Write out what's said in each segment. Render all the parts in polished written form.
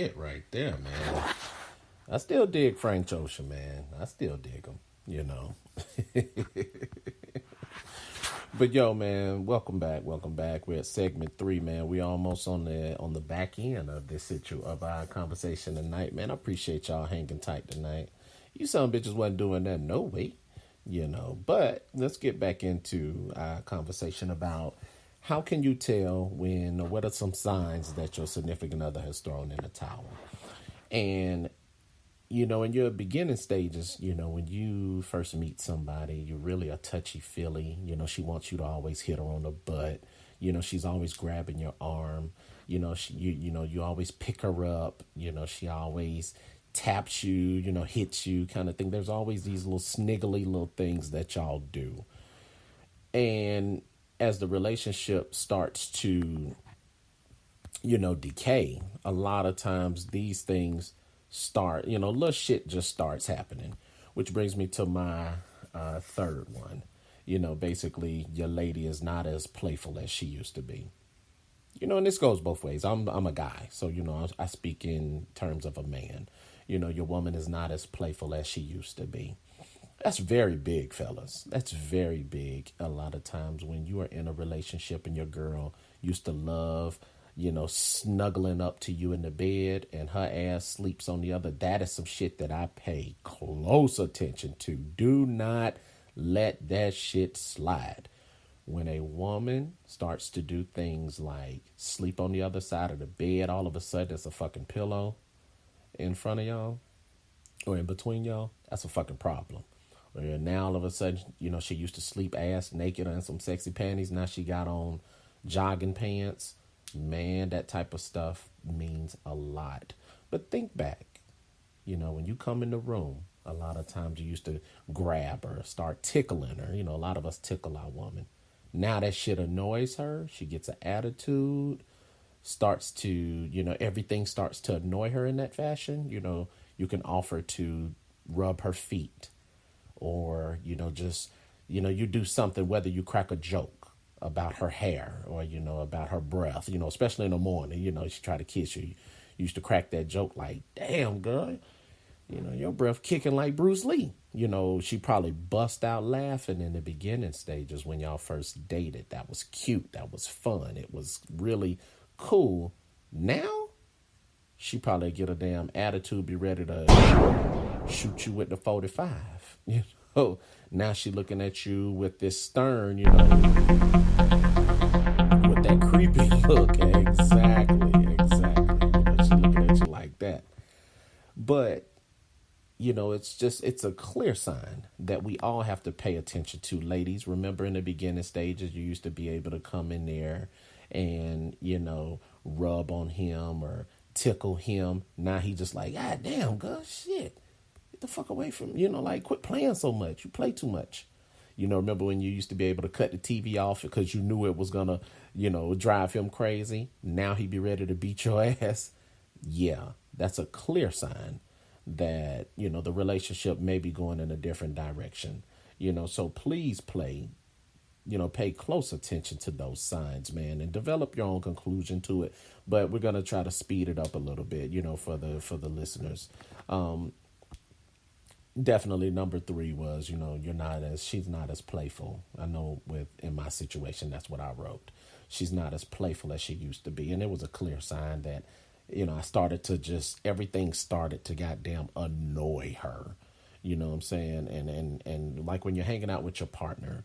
shit right there, man. I still dig Frank Ocean, man. I still dig him, you know. But yo, man, welcome back, welcome back. We're at segment 3, man. We almost on the back end of this of our conversation tonight, man. I appreciate y'all hanging tight tonight. You some bitches wasn't doing that, no way, you know. But let's get back into our conversation about how can you tell when, or what are some signs that your significant other has thrown in the towel, and you know, in your beginning stages, you know, when you first meet somebody, you're really a touchy-feely. You know, she wants you to always hit her on the butt. You know, she's always grabbing your arm. You know, you always pick her up. You know, she always taps you, you know, hits you kind of thing. There's always these little sniggly little things that y'all do. And as the relationship starts to, you know, decay, a lot of times these things start, you know, little shit just starts happening, which brings me to my third one. You know, basically, your lady is not as playful as she used to be. You know, and this goes both ways. I'm a guy, so, you know, I speak in terms of a man. You know, your woman is not as playful as she used to be. That's very big, fellas. That's very big. A lot of times when you are in a relationship and your girl used to love, you know, snuggling up to you in the bed and her ass sleeps on the other, that is some shit that I pay close attention to. Do not let that shit slide. When a woman starts to do things like sleep on the other side of the bed, all of a sudden there's a fucking pillow in front of y'all or in between y'all, that's a fucking problem. Or now all of a sudden, you know, she used to sleep ass naked in some sexy panties. Now she got on jogging pants. Man, that type of stuff means a lot. But think back, you know, when you come in the room, a lot of times you used to grab her, start tickling her. You know, a lot of us tickle our woman. Now that shit annoys her. She gets an attitude, starts to, you know, everything starts to annoy her in that fashion. You know, you can offer to rub her feet or, you know, just, you know, you do something, whether you crack a joke about her hair or, you know, about her breath, you know, especially in the morning, you know, she try to kiss you. You used to crack that joke like, damn, girl, you know, your breath kicking like Bruce Lee. You know, she probably bust out laughing in the beginning stages when y'all first dated. That was cute. That was fun. It was really cool. Now, she probably get a damn attitude, be ready to shoot you with the 45. You know, now she looking at you with this stern, you know, with that creepy look. Exactly. You know, she looking at you like that. But, you know, it's a clear sign that we all have to pay attention to. Ladies, remember in the beginning stages, you used to be able to come in there and, you know, rub on him or tickle him. Now he just like, God damn, girl, shit. Get the fuck away from, you know, like, quit playing so much. You play too much. You know, remember when you used to be able to cut the TV off because you knew it was going to, you know, drive him crazy? Now he'd be ready to beat your ass. Yeah, that's a clear sign that, you know, the relationship may be going in a different direction. You know, so please pay close attention to those signs, man, and develop your own conclusion to it. But we're going to try to speed it up a little bit, you know, for the listeners. Definitely number 3 was, you know, she's not as playful. I know in my situation, that's what I wrote. She's not as playful as she used to be. And it was a clear sign that, you know, everything started to goddamn annoy her. You know what I'm saying? And like when you're hanging out with your partner,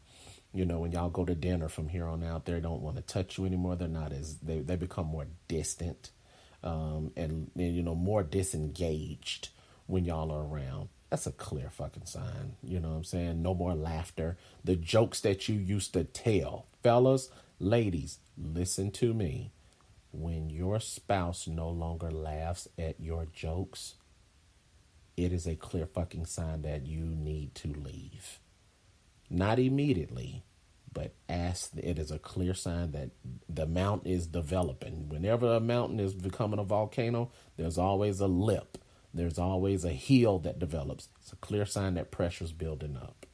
you know, when y'all go to dinner from here on out, they don't want to touch you anymore. They're not they become more distant, and, you know, more disengaged when y'all are around. That's a clear fucking sign. You know what I'm saying? No more laughter. The jokes that you used to tell. Fellas, ladies, listen to me. When your spouse no longer laughs at your jokes, it is a clear fucking sign that you need to leave. Not immediately, but it is a clear sign that the mountain is developing. Whenever a mountain is becoming a volcano, there's always a lip. There's always a hill that develops. It's a clear sign that pressure's building up.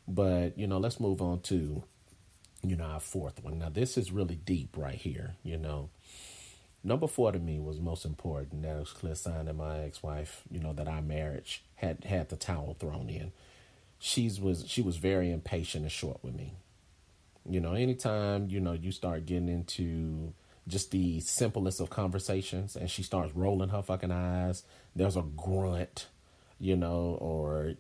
But, you know, let's move on to, you know, our 4th one. Now, this is really deep right here, you know. Number four to me was most important. That was a clear sign that my ex-wife, that our marriage had the towel thrown in. She was very impatient and short with me. Anytime, you start getting into just the simplest of conversations and she starts rolling her fucking eyes, there's a grunt, or,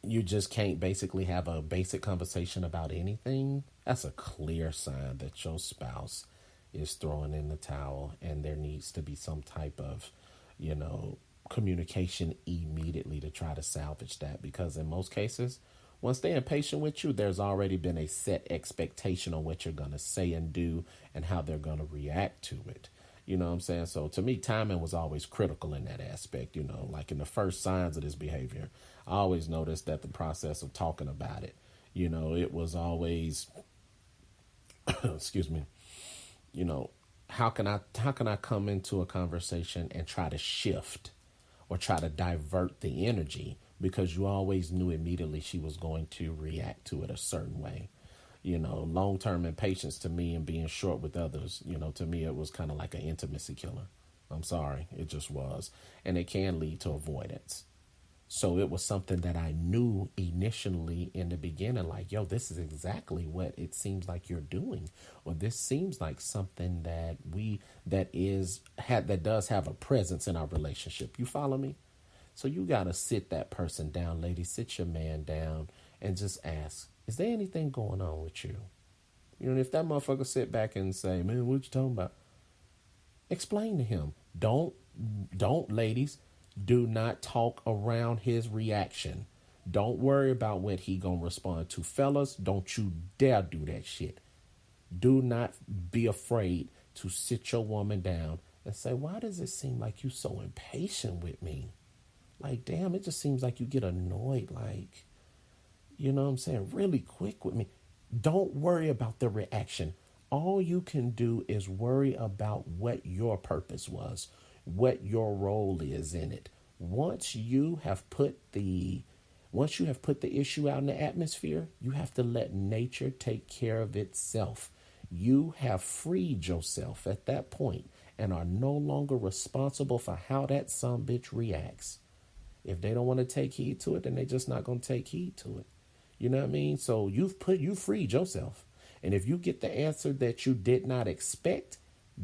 you just can't basically have a basic conversation about anything. That's a clear sign that your spouse is throwing in the towel and there needs to be some type of, you know, communication immediately to try to salvage that. Because in most cases, once they're impatient with you, there's already been a set expectation on what you're going to say and do and how they're going to react to it. You know what I'm saying? So to me, timing was always critical in that aspect. Like in the first signs of this behavior, I always noticed that the process of talking about it, it was always, excuse me, you know, how can I come into a conversation and try to shift or try to divert the energy, because you always knew immediately she was going to react to it a certain way. Long-term impatience to me and being short with others, to me it was kind of like an intimacy killer. I'm sorry, it just was. And it can lead to avoidance. So it was something that I knew initially in the beginning, like, yo, this is exactly what it seems like you're doing, or this seems like something that does have a presence in our relationship. You follow me? So you got to sit that person down, lady, sit your man down and just ask, is there anything going on with you? If that motherfucker sit back and say, man, what you talking about? Explain to him. Don't, ladies, do not talk around his reaction. Don't worry about what he gonna respond to. Fellas, don't you dare do that shit. Do not be afraid to sit your woman down and say, why does it seem like you so impatient with me? Like, damn, it just seems like you get annoyed, like, you know what I'm saying, really quick with me. Don't worry about the reaction. All you can do is worry about what your purpose was, what your role is in it. Once you have put the issue out in the atmosphere, you have to let nature take care of itself. You have freed yourself at that point and are no longer responsible for how that sumbitch reacts. If they don't want to take heed to it, then they're just not going to take heed to it. You know what I mean? So you freed yourself. And if you get the answer that you did not expect,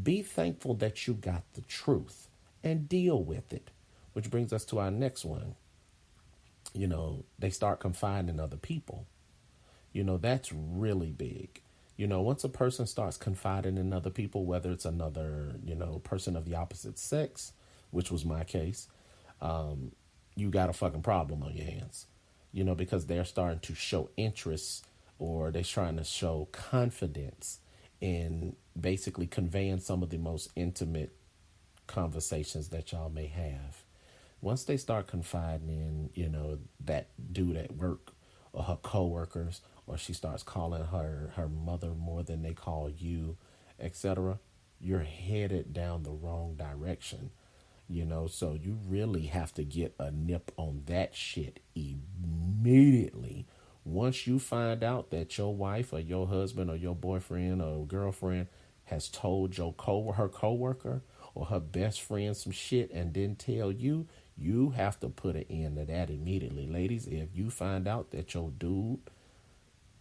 be thankful that you got the truth and deal with it. Which brings us to our next one. They start confiding in other people. That's really big. Once a person starts confiding in other people, whether it's another, person of the opposite sex, which was my case, you got a fucking problem on your hands, because they're starting to show interest, or they're trying to show confidence in basically conveying some of the most intimate conversations that y'all may have. Once they start confiding in, that dude at work or her coworkers, or she starts calling her mother more than they call you, etc., you're headed down the wrong direction. So you really have to get a nip on that shit immediately. Once you find out that your wife or your husband or your boyfriend or girlfriend has told her coworker or her best friend some shit and didn't tell you, you have to put an end to that immediately. Ladies, if you find out that your dude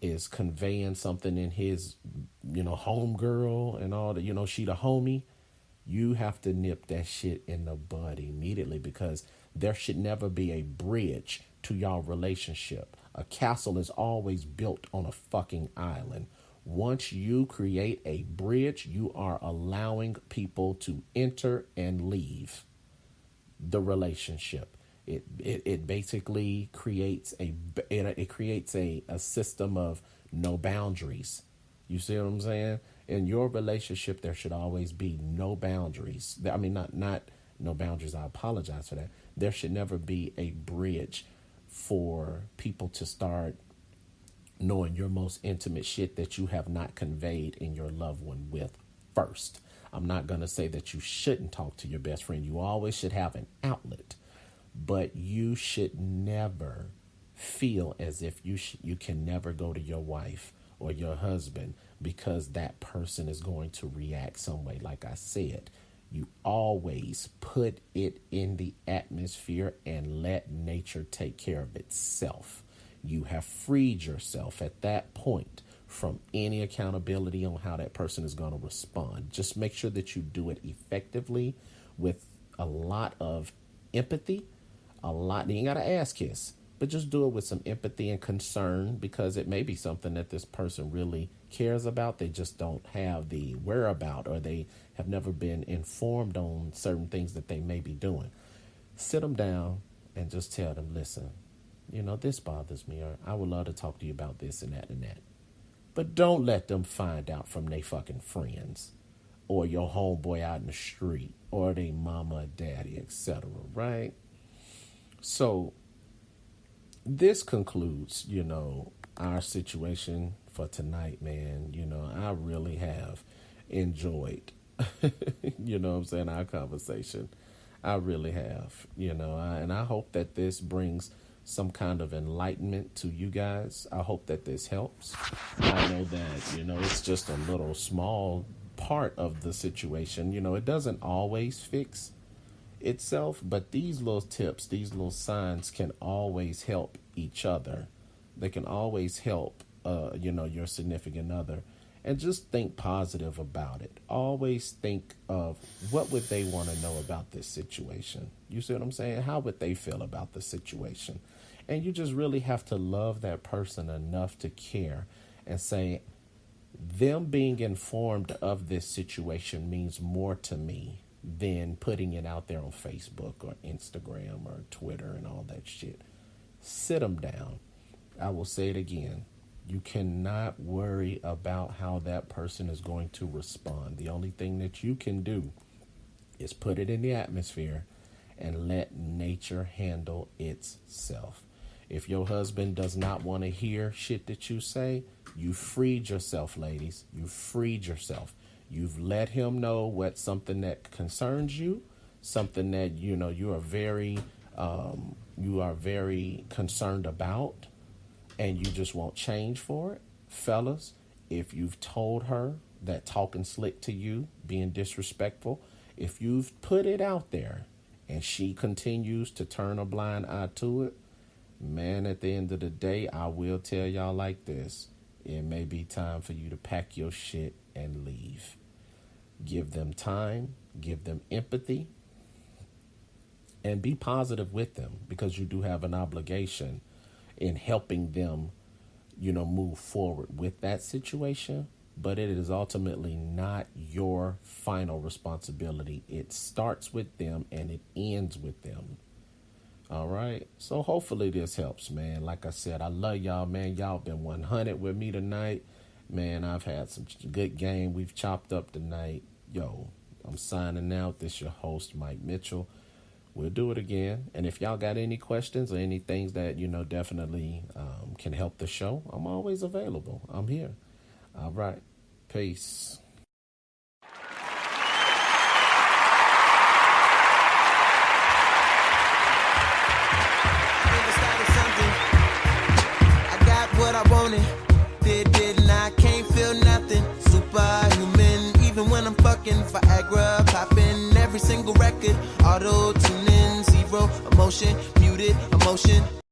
is conveying something in his, homegirl and all that, she the homie, you have to nip that shit in the bud immediately, because there should never be a bridge to y'all relationship. A castle is always built on a fucking island. Once you create a bridge, you are allowing people to enter and leave the relationship. It basically creates a system of no boundaries. You see what I'm saying? In your relationship, there should always be no boundaries. I mean, not no boundaries. I apologize for that. There should never be a bridge for people to start knowing your most intimate shit that you have not conveyed in your loved one with first. I'm not going to say that you shouldn't talk to your best friend. You always should have an outlet, but you should never feel as if you can never go to your wife or your husband because that person is going to react some way. Like I said, you always put it in the atmosphere and let nature take care of itself. You have freed yourself at that point from any accountability on how that person is going to respond. Just make sure that you do it effectively with a lot of empathy, you ain't got to ass kiss, but just do it with some empathy and concern, because it may be something that this person really cares about. They just don't have the whereabout, or they have never been informed on certain things that they may be doing. Sit them down and just tell them, listen, this bothers me, or I would love to talk to you about this and that and that. But don't let them find out from their fucking friends or your homeboy out in the street or their mama or daddy, etc., right? So this concludes, our situation for tonight, man. I really have enjoyed, our conversation. I really have, and I hope that this brings some kind of enlightenment to you guys. I hope that this helps. I know that, it's just a little small part of the situation. It doesn't always fix itself, but these little tips, these little signs can always help each other. They can always help, your significant other. And just think positive about it. Always think of what would they want to know about this situation. You see what I'm saying? How would they feel about the situation? And you just really have to love that person enough to care and say, them being informed of this situation means more to me than putting it out there on Facebook or Instagram or Twitter and all that shit. Sit them down. I will say it again. You cannot worry about how that person is going to respond. The only thing that you can do is put it in the atmosphere and let nature handle itself. If your husband does not want to hear shit that you say, you freed yourself, ladies. You freed yourself. You've let him know what's something that concerns you, something that, you are very concerned about, and you just won't change for it. Fellas, if you've told her that talking slick to you, being disrespectful, if you've put it out there and she continues to turn a blind eye to it, man, at the end of the day, I will tell y'all like this. It may be time for you to pack your shit and leave. Give them time, give them empathy, and be positive with them, because you do have an obligation in helping them, move forward with that situation. But it is ultimately not your final responsibility. It starts with them and it ends with them. All right. So hopefully this helps, man. Like I said, I love y'all, man. Y'all been 100 with me tonight. Man, I've had some good game. We've chopped up tonight. Yo, I'm signing out. This your host, Mike Mitchell. We'll do it again. And if y'all got any questions or any things that, definitely can help the show, I'm always available. I'm here. All right. Peace. What I wanted, didn't I? Can't feel nothing. Superhuman, even when I'm fucking Viagra, popping every single record. Auto tuning, zero emotion, muted emotion.